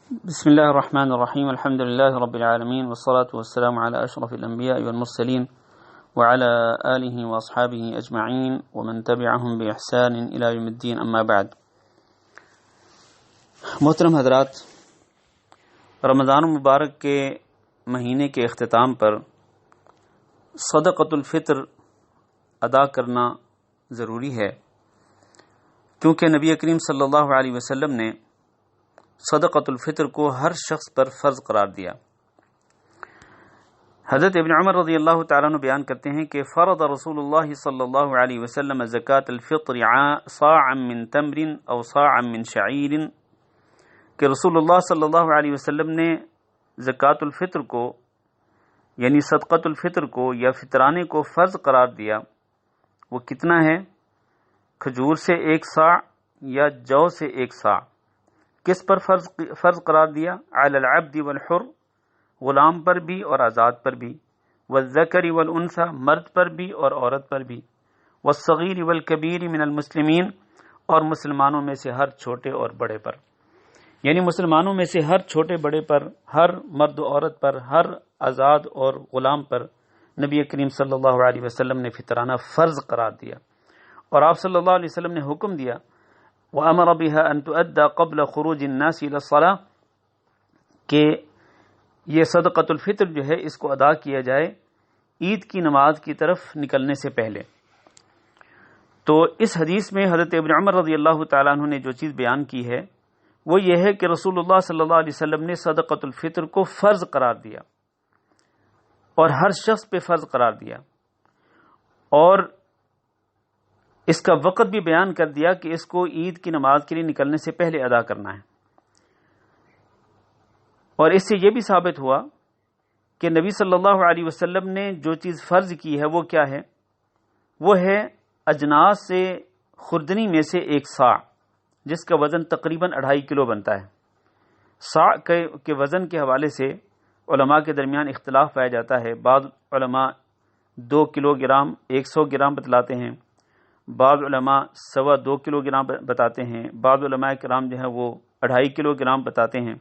بسم الله الرحمن الرحيم الحمد لله رب العالمين والصلاة والسلام على أشرف الأنبياء والمرسلين وعلى آله وأصحابه أجمعين ومن تبعهم بإحسان إلى يوم الدين أما بعد. محترم حضرات، رمضان المبارک کے مہینے کے اختتام پر صدقۃ الفطر ادا کرنا ضروری ہے، کیونکہ نبی کریم صلی اللہ علیہ وسلم نے صدقۃ الفطر کو ہر شخص پر فرض قرار دیا. حضرت ابن عمر رضی اللہ تعالیٰ عنہ بیان کرتے ہیں کہ فرض رسول اللہ صلی اللہ علیہ وسلم زکاة الفطر صاعا من تمر او صاعا من شعیر، کہ رسول اللہ صلی اللہ علیہ وسلم نے زکاة الفطر کو یعنی صدقۃ الفطر کو یا فطرانے کو فرض قرار دیا. وہ کتنا ہے؟ کھجور سے 1 صاع یا جو سے 1 صاع. کس پر فرض قرار دیا؟ علی العبد والحر، غلام پر بھی اور آزاد پر بھی، والذکر والانثى، مرد پر بھی اور عورت پر بھی، والصغیر والکبیر من المسلمین، اور مسلمانوں میں سے ہر چھوٹے اور بڑے پر. یعنی مسلمانوں میں سے ہر چھوٹے بڑے پر، ہر مرد و عورت پر، ہر آزاد اور غلام پر نبی کریم صلی اللہ علیہ وسلم نے فطرانہ فرض قرار دیا. اور آپ صلی اللہ علیہ وسلم نے حکم دیا وَأَمَرَ بِهَا أَن تُؤَدَّى قَبْلَ خُرُوجِ النَّاسِ إِلَى الصَّلَاةِ، کہ یہ صدقۃ الفطر جو ہے اس کو ادا کیا جائے عید کی نماز کی طرف نکلنے سے پہلے. تو اس حدیث میں حضرت ابن عمر رضی اللہ تعالیٰ عنہ نے جو چیز بیان کی ہے وہ یہ ہے کہ رسول اللہ صلی اللہ علیہ وسلم نے صدقۃ الفطر کو فرض قرار دیا اور ہر شخص پہ فرض قرار دیا، اور اس کا وقت بھی بیان کر دیا کہ اس کو عید کی نماز کے لیے نکلنے سے پہلے ادا کرنا ہے. اور اس سے یہ بھی ثابت ہوا کہ نبی صلی اللہ علیہ وسلم نے جو چیز فرض کی ہے وہ کیا ہے؟ وہ ہے اجناس سے خوردنی میں سے 1 صاع، جس کا وزن تقریباً 2.5 کلو بنتا ہے. صاع کے وزن کے حوالے سے علماء کے درمیان اختلاف پایا جاتا ہے. بعض علماء 2 کلو گرام 100 گرام بتلاتے ہیں، بعض علماء 2.25 کلو گرام بتاتے ہیں، بعض علماء کرام جو ہے وہ 2.5 کلو گرام بتاتے ہیں،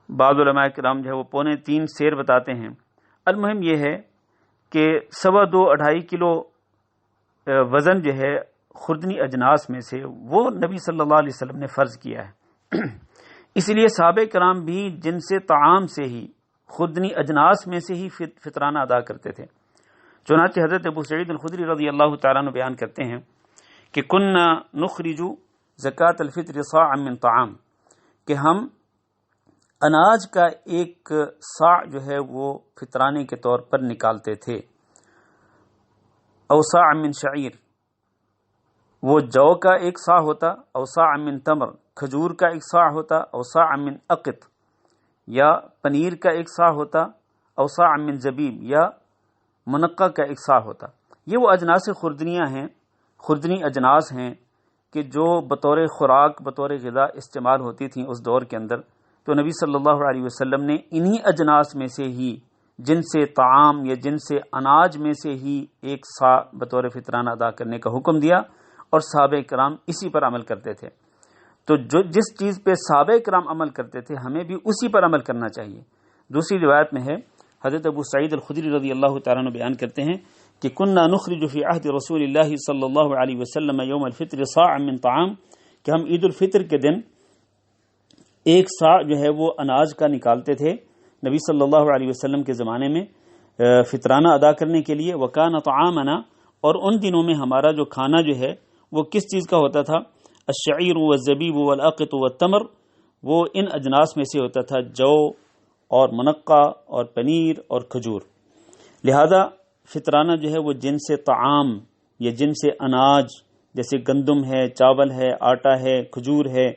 بعض علماء کرام جو ہے وہ 2.25 سیر بتاتے ہیں. المہم یہ ہے کہ 2.25 کلو وزن جو ہے خوردنی اجناس میں سے وہ نبی صلی اللہ علیہ وسلم نے فرض کیا ہے. اس لیے صحابہ کرام بھی جن سے طعام سے ہی خوردنی اجناس میں سے ہی فطرانہ ادا کرتے تھے. چنانچہ حضرت ابو سعید الخدری رضی اللہ تعالیٰ عنہ بیان کرتے ہیں کہ کننا نخرج زکاة الفطر صاعا من طعام، کہ ہم اناج کا 1 صاع جو ہے وہ فطرانے کے طور پر نکالتے تھے. او صاع من شعیر، وہ جو کا 1 صاع ہوتا، او صاع من تمر، کھجور کا 1 صاع ہوتا، او صاع من عقط، یا پنیر کا 1 صاع ہوتا، او صاع من زبیب، یا منقع کا 1 صاع ہوتا. یہ وہ اجناس خوردنیاں ہیں، خوردنی اجناس ہیں کہ جو بطور خوراک بطور غذا استعمال ہوتی تھیں اس دور کے اندر. تو نبی صلی اللہ علیہ وسلم نے انہی اجناس میں سے ہی جن سے طعام یا جن سے اناج میں سے ہی 1 صاع بطور فطرانہ ادا کرنے کا حکم دیا، اور صحابہ کرام اسی پر عمل کرتے تھے. تو جس چیز پہ صحابہ کرام عمل کرتے تھے ہمیں بھی اسی پر عمل کرنا چاہیے. دوسری روایت میں ہے، حضرت ابو سعید الخدری رضی اللہ تعالیٰ عنہ بیان کرتے ہیں کہ کننا نخرج فی عہد رسول اللہ صلی اللہ علیہ وسلم یوم الفطر صاعا من طعام، کہ ہم عید الفطر کے دن 1 صاع جو ہے وہ اناج کا نکالتے تھے نبی صلی اللہ علیہ وسلم کے زمانے میں فطرانہ ادا کرنے کے لیے. وکان طعامنا، اور ان دنوں میں ہمارا جو کھانا جو ہے وہ کس چیز کا ہوتا تھا؟ الشعیر والزبیب والعقط والتمر، وہ ان اجناس میں سے ہوتا تھا، جو اور منقع اور پنیر اور کھجور. لہذا فطرانہ جو ہے وہ جن سے طعام یا جن سے اناج جیسے گندم ہے، چاول ہے، آٹا ہے، کھجور ہے،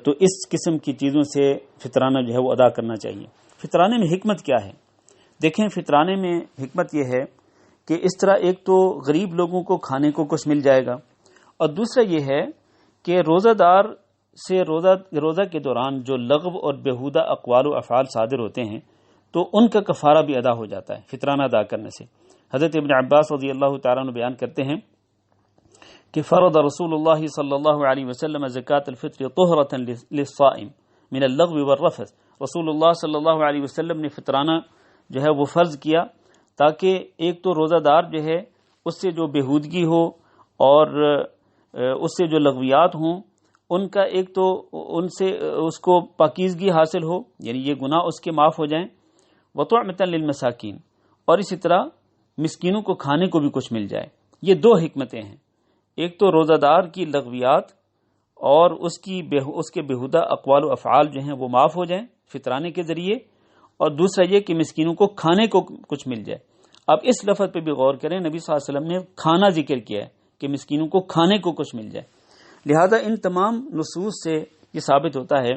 تو اس قسم کی چیزوں سے فطرانہ جو ہے وہ ادا کرنا چاہیے. فطرانے میں حکمت کیا ہے؟ دیکھیں، فطرانے میں حکمت یہ ہے کہ اس طرح ایک تو غریب لوگوں کو کھانے کو کچھ مل جائے گا، اور دوسرا یہ ہے کہ روزہ دار سے روزہ کے دوران جو لغو اور بیہودہ اقوال و افعال صادر ہوتے ہیں تو ان کا کفارہ بھی ادا ہو جاتا ہے فطرانہ ادا کرنے سے. حضرت ابن عباس رضی اللہ تعالیٰ عنہ بیان کرتے ہیں کہ فرض رسول اللہ صلی اللہ علیہ وسلم زکاة الفطر طہرۃ للصائم من اللغو والرفث. رسول اللہ صلی اللہ علیہ وسلم نے فطرانہ جو ہے وہ فرض کیا تاکہ ایک تو روزہ دار جو ہے اس سے جو بےہودگی ہو اور اس سے جو لغویات ہوں ان کا ایک تو ان سے اس کو پاکیزگی حاصل ہو، یعنی یہ گناہ اس کے معاف ہو جائیں. وطعمۃ للمساکین، اور اسی طرح مسکینوں کو کھانے کو بھی کچھ مل جائے. یہ دو حکمتیں ہیں، ایک تو روزہ دار کی لغویات اور اس کے بےہودہ اقوال و افعال جو ہیں وہ معاف ہو جائیں فطرانے کے ذریعے، اور دوسرا یہ کہ مسکینوں کو کھانے کو کچھ مل جائے. اب اس لفظ پہ بھی غور کریں، نبی صلی اللہ علیہ وسلم نے کھانا ذکر کیا ہے کہ مسکینوں کو کھانے کو کچھ مل جائے. لہذا ان تمام نصوص سے یہ ثابت ہوتا ہے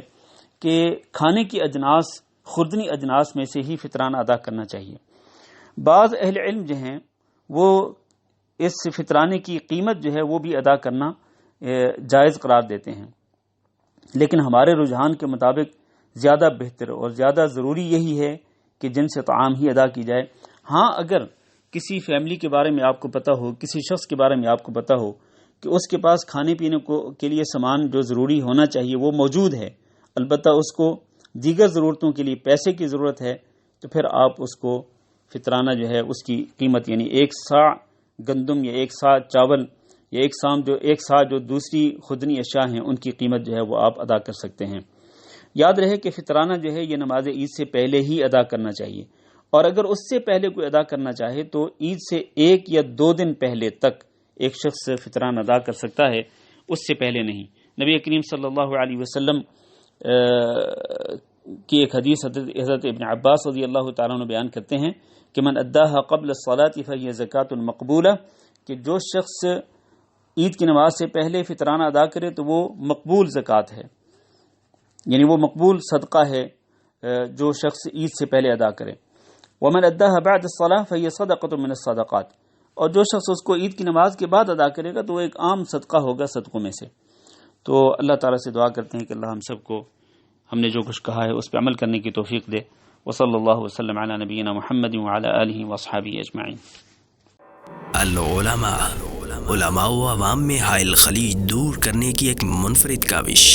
کہ کھانے کی اجناس خوردنی اجناس میں سے ہی فطرانہ ادا کرنا چاہیے. بعض اہل علم جو ہیں وہ اس فطرانے کی قیمت جو ہے وہ بھی ادا کرنا جائز قرار دیتے ہیں، لیکن ہمارے رجحان کے مطابق زیادہ بہتر اور زیادہ ضروری یہی ہے کہ جن سے طعام ہی ادا کی جائے. ہاں اگر کسی فیملی کے بارے میں آپ کو پتہ ہو، کسی شخص کے بارے میں آپ کو پتہ ہو کہ اس کے پاس کھانے پینے کے لیے سامان جو ضروری ہونا چاہیے وہ موجود ہے، البتہ اس کو دیگر ضرورتوں کے لیے پیسے کی ضرورت ہے، تو پھر آپ اس کو فطرانہ جو ہے اس کی قیمت یعنی 1 صاع گندم یا 1 صاع چاول یا 1 صاع جو دوسری خوردنی اشیاء ہیں ان کی قیمت جو ہے وہ آپ ادا کر سکتے ہیں. یاد رہے کہ فطرانہ جو ہے یہ نماز عید سے پہلے ہی ادا کرنا چاہیے، اور اگر اس سے پہلے کوئی ادا کرنا چاہے تو عید سے 1 یا 2 دن پہلے تک ایک شخص فطرانہ ادا کر سکتا ہے، اس سے پہلے نہیں. نبی کریم صلی اللہ علیہ وسلم کی ایک حدیث حضرت ابن عباس رضی اللہ تعالیٰ عنہ بیان کرتے ہیں کہ من اداها قبل الصلاة فهي زکاۃ مقبولہ، کہ جو شخص عید کی نماز سے پہلے فطرانہ ادا کرے تو وہ مقبول زکوٰۃ ہے، یعنی وہ مقبول صدقہ ہے جو شخص عید سے پہلے ادا کرے. ومن اداها بعد الصلاة فهي صدقۃ من الصدقات، اور جو شخص اس کو عید کی نماز کے بعد ادا کرے گا تو وہ ایک عام صدقہ ہوگا صدقوں میں سے. تو اللہ تعالیٰ سے دعا کرتے ہیں کہ اللہ ہم سب کو ہم نے جو کچھ کہا ہے اس پہ عمل کرنے کی توفیق دے. وصلی اللہ وسلم علی نبینا محمد وعلی آلہ واصحابہ اجمعین. علماء و عوام میں حائل خلیج دور کرنے کی ایک منفرد کاوش.